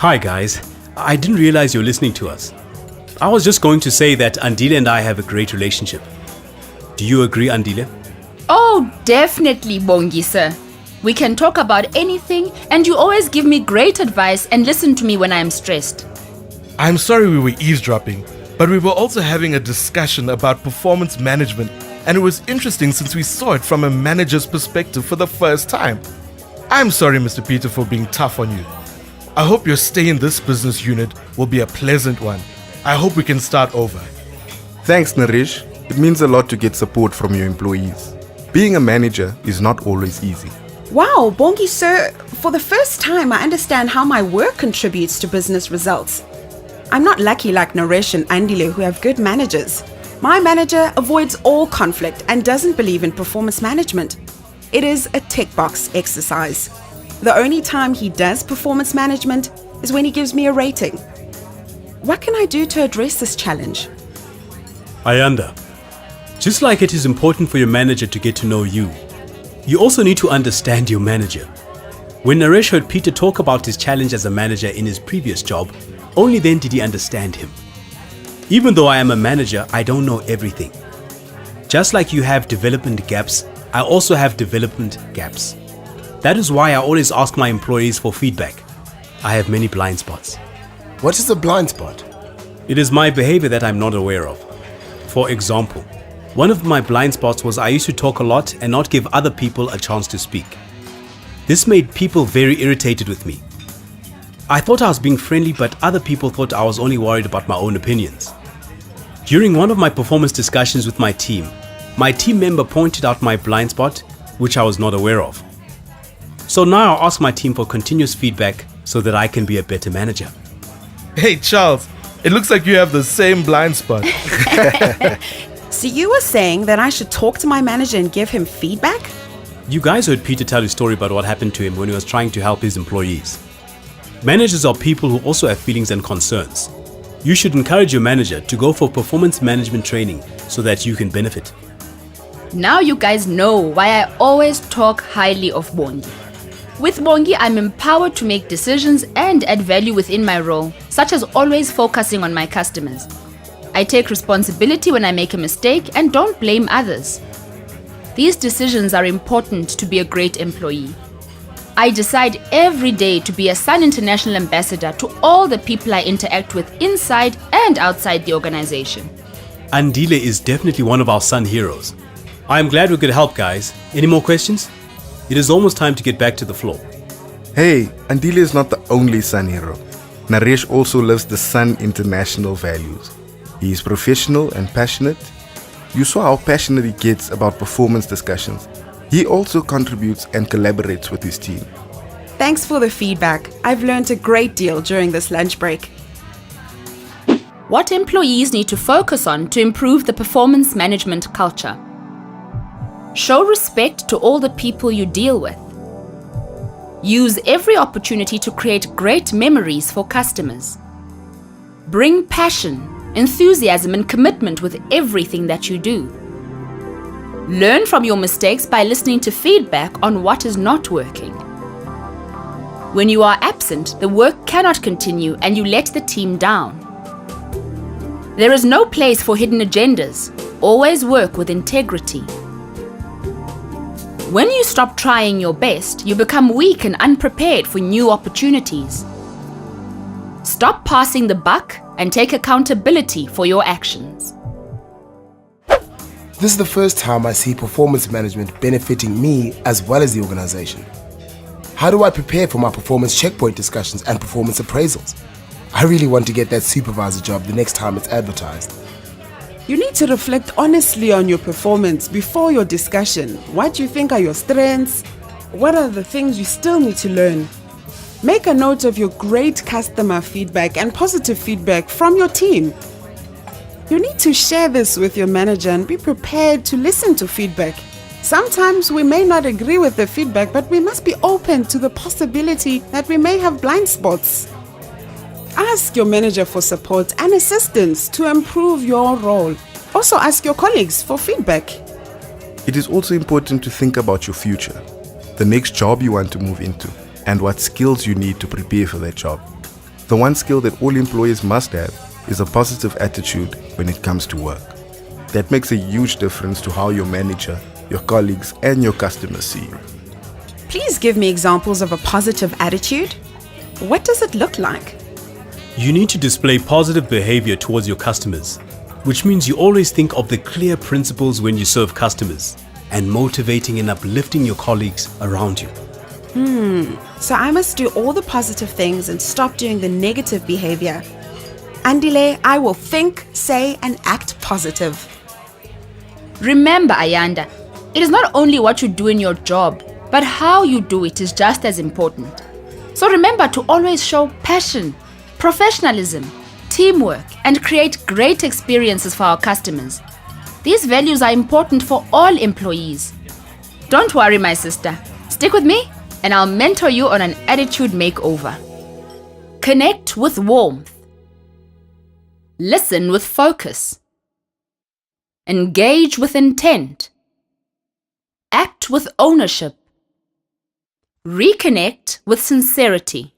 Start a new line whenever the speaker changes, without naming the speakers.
Hi guys, I didn't realize you're listening to us. I was just going to say that Andile and I have a great relationship. Do you agree, Andile?
Oh, definitely, Bongi sir. We can talk about anything and you always give me great advice and listen to me when I am stressed.
I'm sorry we were eavesdropping, but we were also having a discussion about performance management, and it was interesting since we saw it from a manager's perspective for the first time. I'm sorry, Mr. Peter, for being tough on you. I hope your stay in this business unit will be a pleasant one. I hope we can start over.
Thanks, Naresh. It means a lot to get support from your employees. Being a manager is not always easy.
Wow, Bongi sir, for the first time I understand how my work contributes to business results. I'm not lucky like Naresh and Andile who have good managers. My manager avoids all conflict and doesn't believe in performance management. It is a tick box exercise. The only time he does performance management is when he gives me a rating. What can I do to address this challenge?
Ayanda, just like it is important for your manager to get to know you, you also need to understand your manager. When Naresh heard Peter talk about his challenge as a manager in his previous job, only then did he understand him. Even though I am a manager, I don't know everything. Just like you have development gaps, I also have development gaps. That is why I always ask my employees for feedback. I have many blind spots.
What is a blind spot?
It is my behavior that I'm not aware of. For example, one of my blind spots was I used to talk a lot and not give other people a chance to speak. This made people very irritated with me. I thought I was being friendly, but other people thought I was only worried about my own opinions. During one of my performance discussions with my team member pointed out my blind spot, which I was not aware of. So now I ask my team for continuous feedback so that I can be a better manager.
Hey, Charles, it looks like you have the same blind spot.
So you were saying that I should talk to my manager and give him feedback?
You guys heard Peter tell his story about what happened to him when he was trying to help his employees. Managers are people who also have feelings and concerns. You should encourage your manager to go for performance management training so that you can benefit.
Now you guys know why I always talk highly of Bongi. With Bongi, I'm empowered to make decisions and add value within my role, such as always focusing on my customers. I take responsibility when I make a mistake and don't blame others. These decisions are important to be a great employee. I decide every day to be a Sun International ambassador to all the people I interact with inside and outside the organization.
Andile is definitely one of our Sun heroes. I am glad we could help, guys. Any more questions? It is almost time to get back to the floor.
Hey, Andile is not the only Sun hero. Naresh also lives the Sun International values. He is professional and passionate. You saw how passionate he gets about performance discussions. He also contributes and collaborates with his team.
Thanks for the feedback. I've learned a great deal during this lunch break.
What employees need to focus on to improve the performance management culture? Show respect to all the people you deal with. Use every opportunity to create great memories for customers. Bring passion, enthusiasm, and commitment with everything that you do. Learn from your mistakes by listening to feedback on what is not working. When you are absent, the work cannot continue and you let the team down. There is no place for hidden agendas. Always work with integrity. When you stop trying your best, you become weak and unprepared for new opportunities. Stop passing the buck and take accountability for your actions.
This is the first time I see performance management benefiting me as well as the organization. How do I prepare for my performance checkpoint discussions and performance appraisals? I really want to get that supervisor job the next time it's advertised.
You need to reflect honestly on your performance before your discussion. What do you think are your strengths? What are the things you still need to learn? Make a note of your great customer feedback and positive feedback from your team. You need to share this with your manager and be prepared to listen to feedback. Sometimes we may not agree with the feedback, but we must be open to the possibility that we may have blind spots. Ask your manager for support and assistance to improve your role. Also ask your colleagues for feedback.
It is also important to think about your future, the next job you want to move into, and what skills you need to prepare for that job. The one skill that all employees must have is a positive attitude when it comes to work. That makes a huge difference to how your manager, your colleagues, and your customers see you.
Please give me examples of a positive attitude. What does it look like?
You need to display positive behavior towards your customers, which means you always think of the clear principles when you serve customers and motivating and uplifting your colleagues around you.
So I must do all the positive things and stop doing the negative behavior. Andile, I will think, say, and act positive.
Remember, Ayanda, it is not only what you do in your job, but how you do it is just as important. So remember to always show passion, professionalism, teamwork, and create great experiences for our customers. These values are important for all employees. Don't worry, my sister. Stick with me, and I'll mentor you on an attitude makeover. Connect with warmth. Listen with focus. Engage with intent. Act with ownership. Reconnect with sincerity.